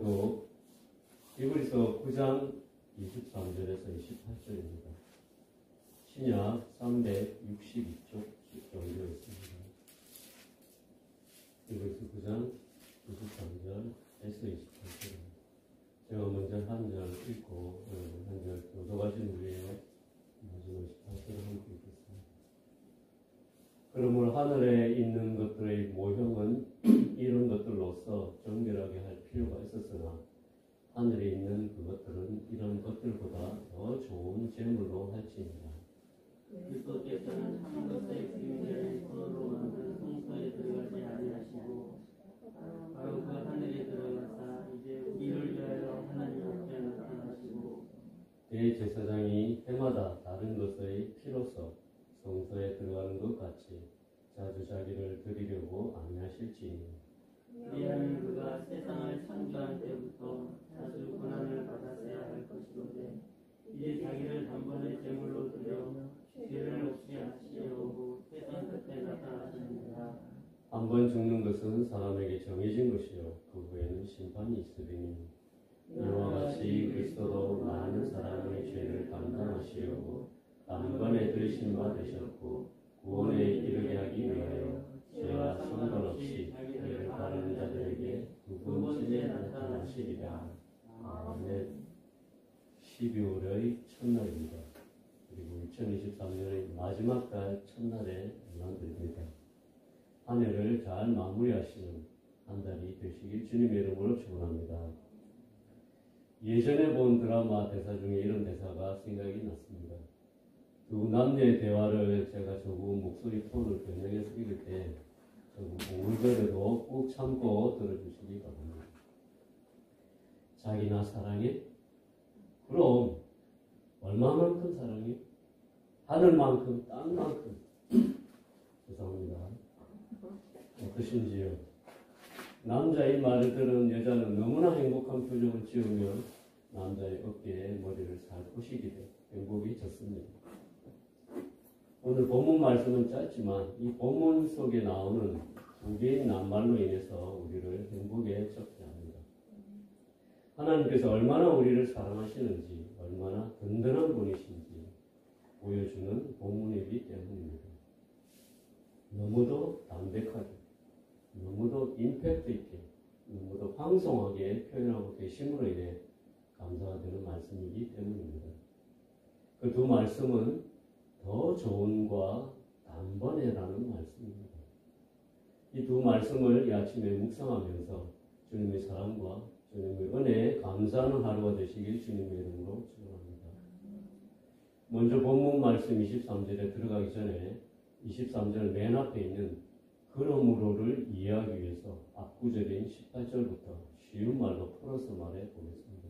말씀도 히브리서 9장 23절에서 28절입니다. 신약 362쪽 정도 있습니다. 히브리서 9장 23절에서 28절입니다. 제가 먼저 한 절 읽고 한 절 교독하신 후에 마지막 18절을 함께 읽겠습니다. 그러므로 하늘에 있는 것들의 모형은 이런 것들로서 정결하게 할 필요가 있었으나 하늘에 있는 그것들은 이런 것들보다 더 좋은 제물로 할지니라. 그리스도께서는 한 것의 비밀을 손으로 만든 성소에 들어가지 아니하시고 바로 그 하늘에 들어가사 이제 우리를 위하여 하나님 앞에 나타나시고 대제사장이 해마다 다른 것의 피로서 성소에 들어가는 것 같이 자주 자기를 드리려고 아니하실지니 왜냐하면 그가 세상을 창조한 때부터 자주 고난을 받았어야 할 것이로되 이제 자기를 단번에 제물로 드려 죄를 없이 하시려고 세상 끝에 나타나시느니라. 한 번 죽는 것은 사람에게 정해진 것이요 그 후에는 심판이 있으리니 이와 같이 그리스도도 많은 사람의 죄를 감당하시려고 단번에 들으신 바 되셨고 구원에 이르게 하기 위하여 죄와 상관없이 자기를 바르는 자들에게 두 번째 나타나시리라. 아멘. 12월의 첫날입니다. 그리고 2023년의 마지막 달 첫날에 만듭니다. 한 해를 잘 마무리하시는 한 달이 되시길 주님의 이름으로 축원합니다. 예전에 본 드라마 대사 중에 이런 대사가 생각이 났습니다. 두 남녀의 대화를 제가 조금 목소리 톤을 변형해서 읽을 때 조금 오글거려도 꾹 참고 들어주시기 바랍니다. 자기 나 사랑해? 그럼 얼마만큼 사랑해? 하늘만큼 땅만큼. 죄송합니다. 어떠신지요? 남자의 말을 들은 여자는 너무나 행복한 표정을 지으며 남자의 어깨에 머리를 살포 시기되 행복이 졌습니다. 오늘 본문 말씀은 짧지만 이 본문 속에 나오는 두 개의 낱말로 인해서 우리를 행복에 적게 합니다. 하나님께서 얼마나 우리를 사랑하시는지, 얼마나 든든한 분이신지 보여주는 본문이기 때문입니다. 너무도 담백하게, 너무도 임팩트 있게, 너무도 황송하게 표현하고 계심으로 인해 감사가 되는 말씀이기 때문입니다. 그 두 말씀은 더 좋은과 단번에라는 말씀입니다. 이 두 말씀을 이 아침에 묵상하면서 주님의 사랑과 주님의 은혜에 감사하는 하루가 되시길 주님의 이름으로 축원합니다. 먼저 본문 말씀 23절에 들어가기 전에 23절 맨 앞에 있는 그러므로를 이해하기 위해서 앞구절인 18절부터 쉬운 말로 풀어서 말해 보겠습니다.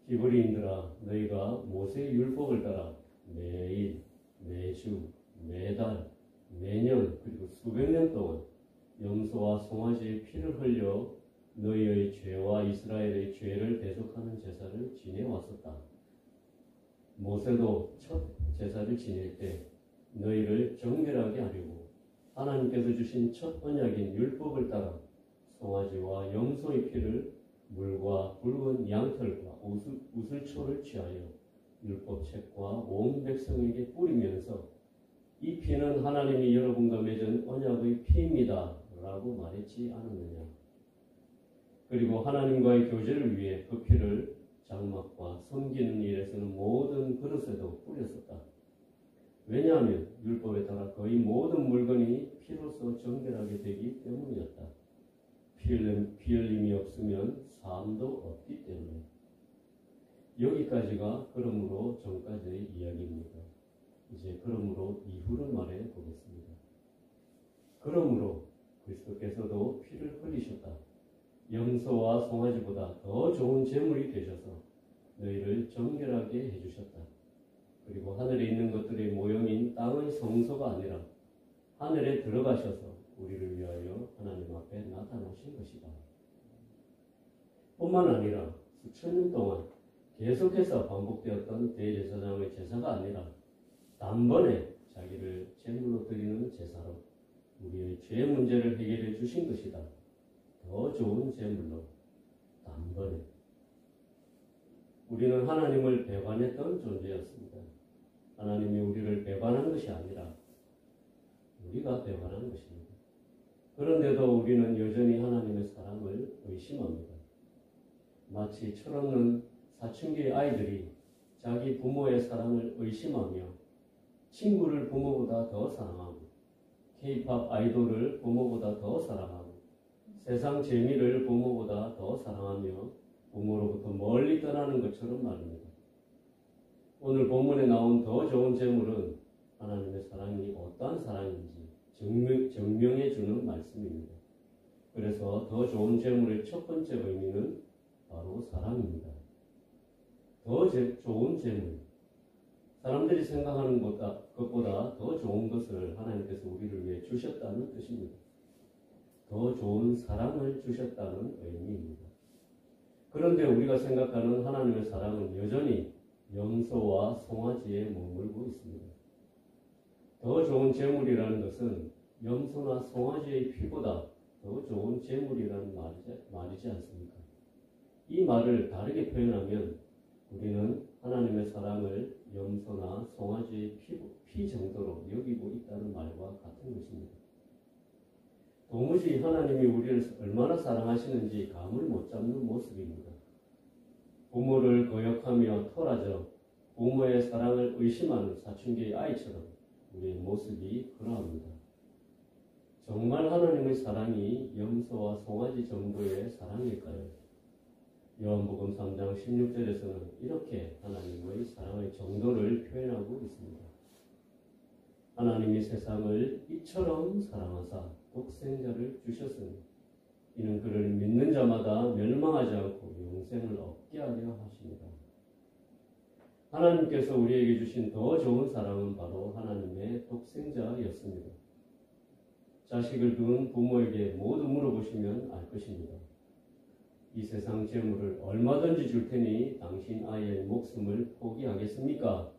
히브리인들아 너희가 모세의 율법을 따라 매일, 매주, 매달, 매년 그리고 수백 년 동안 염소와 송아지의 피를 흘려 너희의 죄와 이스라엘의 죄를 대속하는 제사를 지내왔었다. 모세도 첫 제사를 지낼 때 너희를 정결하게 하려고 하나님께서 주신 첫 언약인 율법을 따라 송아지와 염소의 피를 물과 붉은 양털과 우슬초를 취하여 율법책과 온 백성에게 뿌리면서 이 피는 하나님이 여러분과 맺은 언약의 피입니다 라고 말했지 않았느냐. 그리고 하나님과의 교제를 위해 그 피를 장막과 섬기는 일에 쓰는 모든 그릇에도 뿌렸었다. 왜냐하면 율법에 따라 거의 모든 물건이 피로서 정결하게 되기 때문이었다. 피 흘림이 없으면 삶도 없기 때문에. 여기까지가 그러므로 전까지의 이야기입니다. 이제 그러므로 이후를 말해 보겠습니다. 그러므로 그리스도께서도 피를 흘리셨다. 염소와 송아지보다 더 좋은 제물이 되셔서 너희를 정결하게 해주셨다. 그리고 하늘에 있는 것들의 모형인 땅의 성소가 아니라 하늘에 들어가셔서 우리를 위하여 하나님 앞에 나타나신 것이다. 뿐만 아니라 수천 년 동안 계속해서 반복되었던 대제사장의 제사가 아니라 단번에 자기를 제물로 드리는 제사로 우리의 죄 문제를 해결해 주신 것이다. 더 좋은 제물로 단번에. 우리는 하나님을 배반했던 존재였습니다. 하나님이 우리를 배반한 것이 아니라 우리가 배반한 것입니다. 그런데도 우리는 여전히 하나님의 사랑을 의심합니다. 마치 철없는 사춘기의 아이들이 자기 부모의 사랑을 의심하며 친구를 부모보다 더 사랑하고 K-팝 아이돌을 부모보다 더 사랑하고 세상 재미를 부모보다 더 사랑하며 부모로부터 멀리 떠나는 것처럼 말입니다. 오늘 본문에 나온 더 좋은 재물은 하나님의 사랑이 어떠한 사랑인지 증명해 주는 말씀입니다. 그래서 더 좋은 재물의 첫 번째 의미는 바로 사랑입니다. 더 좋은 재물. 사람들이 생각하는 것보다 더 좋은 것을 하나님께서 우리를 위해 주셨다는 뜻입니다. 더 좋은 사랑을 주셨다는 의미입니다. 그런데 우리가 생각하는 하나님의 사랑은 여전히 염소와 송아지에 머물고 있습니다. 더 좋은 재물이라는 것은 염소나 송아지의 피보다 더 좋은 재물이라는 말이지 않습니까? 이 말을 다르게 표현하면 우리는 하나님의 사랑을 염소나 송아지의 피 정도로 여기고 있다는 말과 같은 것입니다. 도무지 하나님이 우리를 얼마나 사랑하시는지 감을 못 잡는 모습입니다. 부모를 거역하며 토라져 부모의 사랑을 의심하는 사춘기의 아이처럼 우리의 모습이 그러합니다. 정말 하나님의 사랑이 염소와 송아지 정도의 사랑일까요? 요한복음 3장 16절에서는 이렇게 하나님의 사랑의 정도를 표현하고 있습니다. 하나님이 세상을 이처럼 사랑하사 독생자를 주셨으니 이는 그를 믿는 자마다 멸망하지 않고 영생을 얻게 하려 하십니다. 하나님께서 우리에게 주신 더 좋은 사랑은 바로 하나님의 독생자였습니다. 자식을 둔 부모에게 모두 물어보시면 알 것입니다. 이 세상 재물을 얼마든지 줄 테니 당신 아이의 목숨을 포기하겠습니까?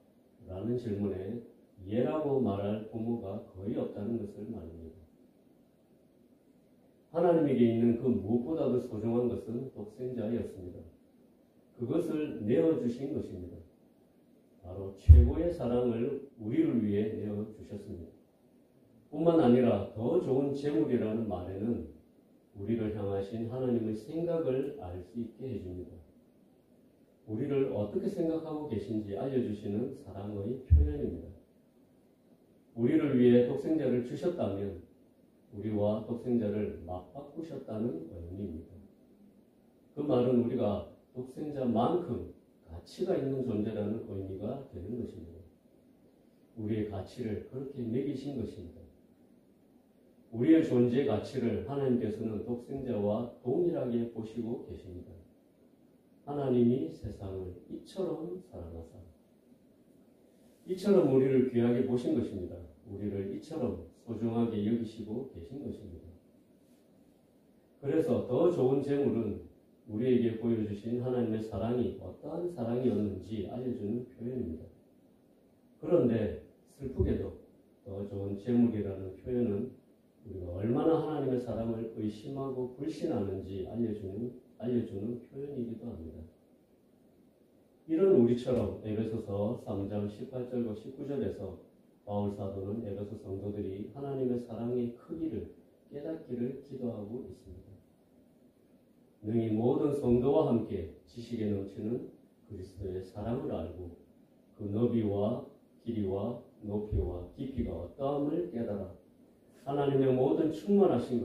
라는 질문에 예라고 말할 부모가 거의 없다는 것을 말입니다. 하나님에게 있는 그 무엇보다도 소중한 것은 독생자였습니다. 그것을 내어주신 것입니다. 바로 최고의 사랑을 우리를 위해 내어주셨습니다. 뿐만 아니라 더 좋은 재물이라는 말에는 우리를 향하신 하나님의 생각을 알 수 있게 해줍니다. 우리를 어떻게 생각하고 계신지 알려주시는 사랑의 표현입니다. 우리를 위해 독생자를 주셨다면 우리와 독생자를 맞바꾸셨다는 의미입니다. 그 말은 우리가 독생자만큼 가치가 있는 존재라는 의미가 되는 것입니다. 우리의 가치를 그렇게 매기신 것입니다. 우리의 존재의 가치를 하나님께서는 독생자와 동일하게 보시고 계십니다. 하나님이 세상을 이처럼 사랑하사 이처럼 우리를 귀하게 보신 것입니다. 우리를 이처럼 소중하게 여기시고 계신 것입니다. 그래서 더 좋은 재물은 우리에게 보여주신 하나님의 사랑이 어떠한 사랑이었는지 알려주는 표현입니다. 그런데 슬프게도 더 좋은 재물이라는 표현은 우리가 얼마나 하나님의 사랑을 의심하고 불신하는지 알려주는 표현이기도 합니다. 이런 우리처럼 에베소서 3장 18절과 19절에서 바울 사도는 에베소 성도들이 하나님의 사랑의 크기를 깨닫기를 기도하고 있습니다. 능히 모든 성도와 함께 지식에 넘치는 그리스도의 사랑을 알고 그 너비와 길이와 높이와 깊이가 어떠함을 깨달아 하나님의 모든 충만하신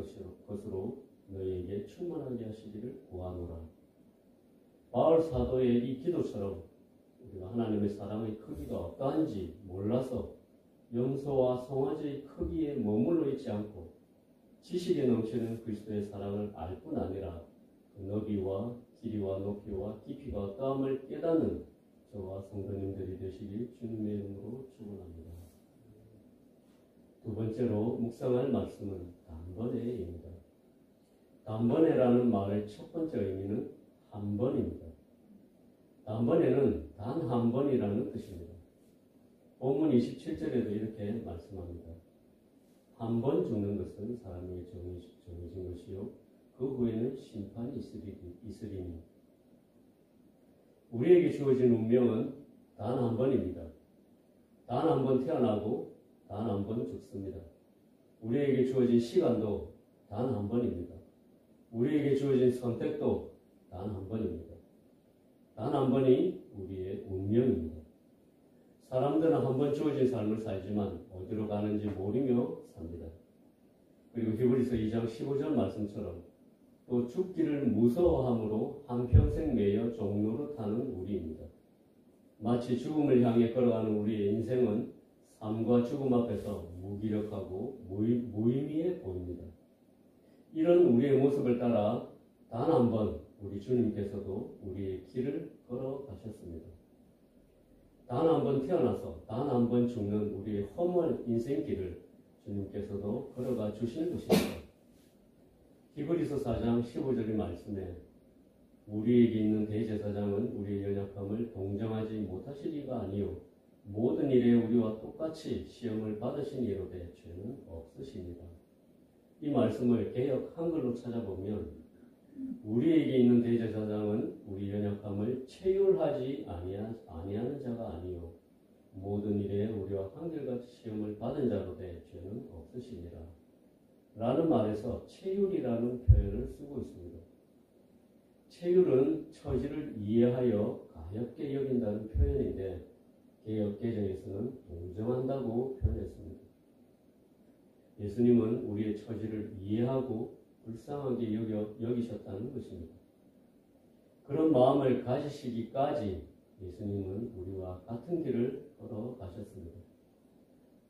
것으로 너희에게 충만하게 하시기를 구하노라. 바울 사도의 이 기도처럼 우리가 하나님의 사랑의 크기가 어떠한지 몰라서 염소와 송아지의 크기에 머물러 있지 않고 지식에 넘치는 그리스도의 사랑을 알 뿐 아니라 그 너비와 길이와 높이와 깊이가 어떠함을 깨닫는 저와 성도님들이 되시길 주님의 이름으로 축원합니다. 두 번째로 묵상할 말씀은 단번에입니다. 단번에라는 말의 첫 번째 의미는 한 번입니다. 단번에는 단 한 번이라는 뜻입니다. 본문 27절에도 이렇게 말씀합니다. 한 번 죽는 것은 사람에게 정해진 것이요 그 후에는 심판이 있으리니 이스라엘입니다. 우리에게 주어진 운명은 단 한 번입니다. 단 한 번 태어나고 단 한 번 죽습니다. 우리에게 주어진 시간도 단 한 번입니다. 우리에게 주어진 선택도 단 한 번입니다. 단 한 번이 우리의 운명입니다. 사람들은 한 번 주어진 삶을 살지만 어디로 가는지 모르며 삽니다. 그리고 히브리서 2장 15절 말씀처럼 또 죽기를 무서워함으로 한평생 매여 종로로 타는 우리입니다. 마치 죽음을 향해 걸어가는 우리의 인생은 삶과 죽음 앞에서 무기력하고 무의미해 보입니다. 이런 우리의 모습을 따라 단 한 번 우리 주님께서도 우리의 길을 걸어가셨습니다. 단 한 번 태어나서 단 한 번 죽는 우리의 허무한 인생길을 주님께서도 걸어가 주신 것입니다. 히브리서 4장 15절의 말씀에 우리에게 있는 대제사장은 우리의 연약함을 동정하지 못하실 이가 아니요 모든 일에 우리와 똑같이 시험을 받으신 이로되 죄는 없으십니다. 이 말씀을 개역 한글로 찾아보면 우리에게 있는 대제사장은 우리 연약함을 체휼하지 아니하는 자가 아니요 모든 일에 우리와 한결같이 시험을 받은 자로되 죄는 없으시니라 라는 말에서 체휼이라는 표현을 쓰고 있습니다. 체휼은 처지를 이해하여 가볍게 여긴다는 표현인데 개역 개정에서는 동정한다고 표현했습니다. 예수님은 우리의 처지를 이해하고 불쌍하게 여기셨다는 것입니다. 그런 마음을 가지시기까지 예수님은 우리와 같은 길을 걸어가셨습니다.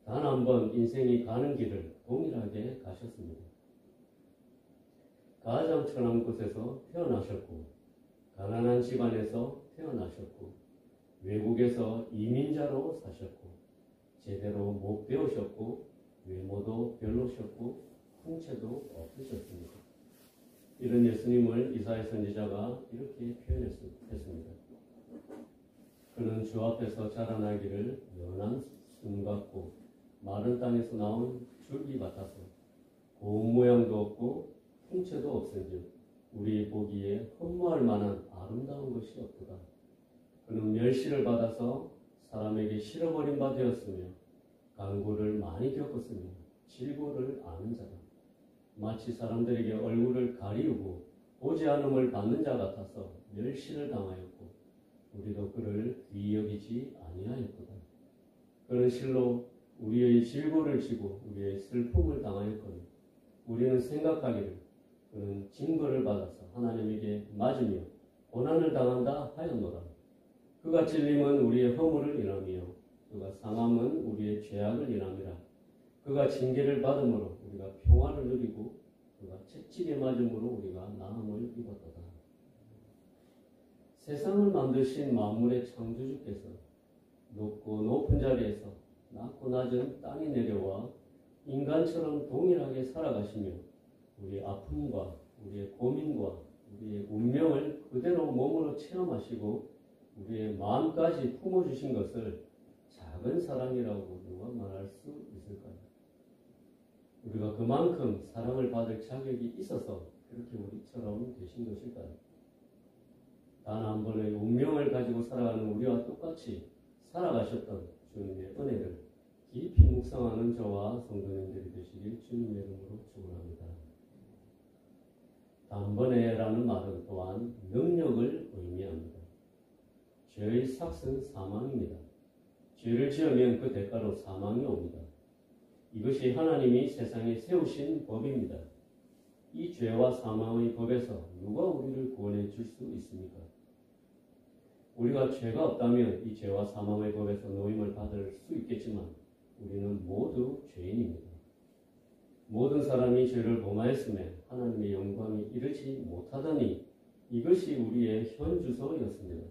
단 한 번 인생이 가는 길을 동일하게 가셨습니다. 가장 천한 곳에서 태어나셨고 가난한 집안에서 태어나셨고 외국에서 이민자로 사셨고 제대로 못 배우셨고 외모도 별로셨고 풍채도 없으셨습니다. 이런 예수님을 이사야 선지자가 이렇게 표현했습니다. 그는 주 앞에서 자라나기를 연한 순 같고 마른 땅에서 나온 줄기 같아서 고운 모양도 없고 풍채도 없은즉 우리 보기에 흠모할 만한 아름다운 것이 없도다. 그는 멸시를 받아서 사람에게 실어버린 바 되었으며 간고를 많이 겪었으며 질고를 아는 자다. 마치 사람들에게 얼굴을 가리우고 보지 않음을 받는 자 같아서 멸시를 당하였고 우리도 그를 귀히 여기지 아니하였도다. 그는 실로 우리의 질고를 지고 우리의 슬픔을 당하였거늘 우리는 생각하기를 그는 징벌을 받아서 하나님에게 맞으며 고난을 당한다 하였노라. 그가 찔림은 우리의 허물을 인하며 그가 상함은 우리의 죄악을 인함이라. 그가 징계를 받음으로 우리가 평화를 누리고 그가 채찍에 맞음으로 우리가 나음을 입었도다. 세상을 만드신 만물의 창조주께서 높고 높은 자리에서 낮고 낮은 땅에 내려와 인간처럼 동일하게 살아가시며 우리의 아픔과 우리의 고민과 우리의 운명을 그대로 몸으로 체험하시고 우리의 마음까지 품어주신 것을 작은 사랑이라고 누가 말할 수 있을까요? 우리가 그만큼 사랑을 받을 자격이 있어서 그렇게 우리처럼 되신 것일까요? 단 한 번의 운명을 가지고 살아가는 우리와 똑같이 살아가셨던 주님의 은혜를 깊이 묵상하는 저와 성도님들이 되시길 주님의 이름으로 축원합니다. 단번에라는 말은 또한 능력을 의미합니다. 죄의 삭은 사망입니다. 죄를 지으면 그 대가로 사망이 옵니다. 이것이 하나님이 세상에 세우신 법입니다. 이 죄와 사망의 법에서 누가 우리를 구원해 줄 수 있습니까? 우리가 죄가 없다면 이 죄와 사망의 법에서 노임을 받을 수 있겠지만 우리는 모두 죄인입니다. 모든 사람이 죄를 범하였음에 하나님의 영광이 이르지 못하더니 이것이 우리의 현주소였습니다.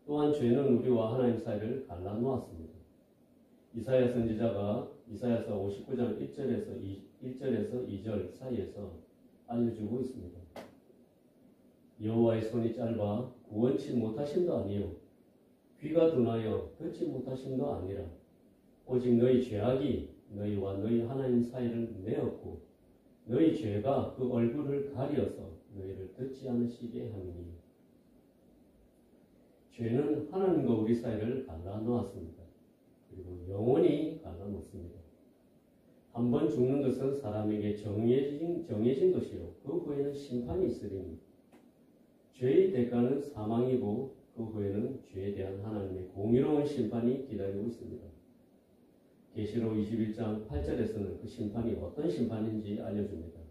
또한 죄는 우리와 하나님 사이를 갈라놓았습니다. 이사야 선지자가 이사야서 59장 1절에서 2절 사이에서 알려주고 있습니다. 여호와의 손이 짧아 구원치 못하심도 아니요 귀가 둔하여 듣지 못하심도 아니라 오직 너희 죄악이 너희와 너희 하나님 사이를 내었고 너희 죄가 그 얼굴을 가리어서 너희를 듣지 않으시게 함이니 죄는 하나님과 우리 사이를 갈라놓았습니다. 그리고 영원히 갈라놓습니다. 한 번 죽는 것은 사람에게 정해진 것이요 그 후에는 심판이 있으리니 죄의 대가는 사망이고 그 후에는 죄에 대한 하나님의 공의로운 심판이 기다리고 있습니다. 계시록 21장 8절에서는 그 심판이 어떤 심판인지 알려줍니다.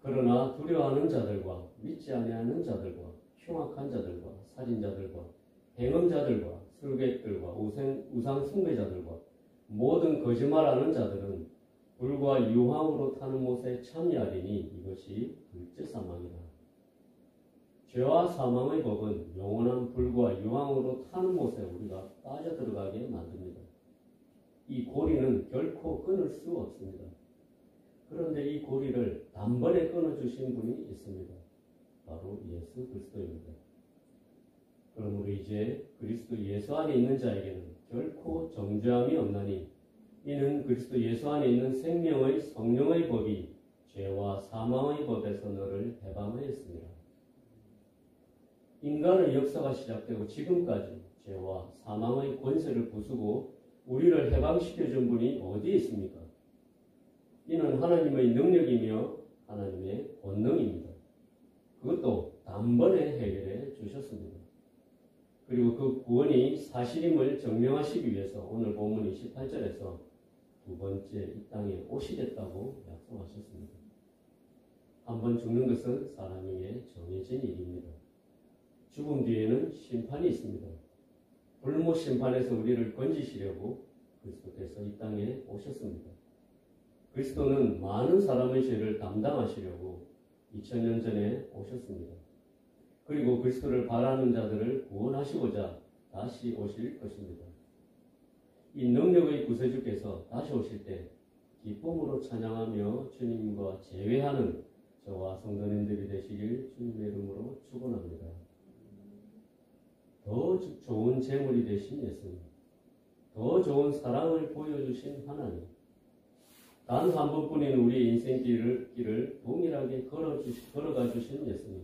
그러나 두려워하는 자들과 믿지 아니하는 자들과 흉악한 자들과 살인자들과 행음자들과 술객들과 우상 숭배자들과 모든 거짓말하는 자들은 불과 유황으로 타는 못에 참여하리니 이것이 둘째 사망이라. 죄와 사망의 법은 영원한 불과 유황으로 타는 못에 우리가 빠져들어가게 만듭니다. 이 고리는 결코 끊을 수 없습니다. 그런데 이 고리를 단번에 끊어주신 분이 있습니다. 바로 예수 그리스도입니다. 그러므로 이제 그리스도 예수 안에 있는 자에게는 결코 정죄함이 없나니 이는 그리스도 예수 안에 있는 생명의 성령의 법이 죄와 사망의 법에서 너를 해방하였습니다. 인간의 역사가 시작되고 지금까지 죄와 사망의 권세를 부수고 우리를 해방시켜준 분이 어디에 있습니까? 이는 하나님의 능력이며 하나님의 권능입니다. 그것도 단번에 해결해 주셨습니다. 그리고 그 구원이 사실임을 증명하시기 위해서 오늘 본문 28절에서 두 번째 이 땅에 오시겠다고 약속하셨습니다. 한 번 죽는 것은 사람에게 정해진 일입니다. 죽음 뒤에는 심판이 있습니다. 불모 심판에서 우리를 건지시려고 그리스도께서 이 땅에 오셨습니다. 그리스도는 많은 사람의 죄를 담당하시려고 2000년 전에 오셨습니다. 그리고 그리스도를 바라는 자들을 구원하시고자 다시 오실 것입니다. 이 능력의 구세주께서 다시 오실 때 기쁨으로 찬양하며 주님과 제외하는 저와 성도님들이 되시길 주님의 이름으로 축원합니다. 더 좋은 재물이 되신 예수님, 더 좋은 사랑을 보여주신 하나님, 단 한 번뿐인 우리의 인생길을 동일하게 걸어가 주신 예수님,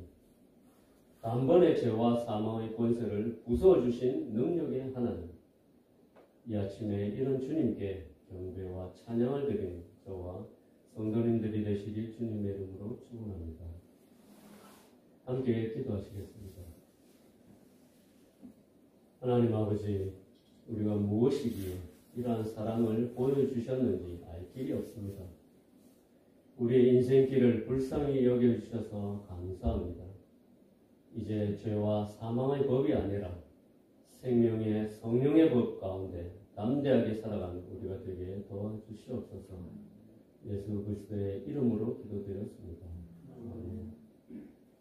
단번에 죄와 사망의 권세를 부숴주신 능력의 하나님, 이 아침에 이런 주님께 경배와 찬양을 드리는 저와 성도님들이 되시길 주님의 이름으로 축원합니다. 함께 기도하시겠습니다. 하나님 아버지, 우리가 무엇이기에 이러한 사랑을 보여주셨는지 알 길이 없습니다. 우리의 인생길을 불쌍히 여겨주셔서 감사합니다. 이제 죄와 사망의 법이 아니라 생명의 성령의 법 가운데 담대하게 살아가는 우리가 되게 도와주시옵소서. 예수 그리스도의 이름으로 기도드렸습니다. 아멘.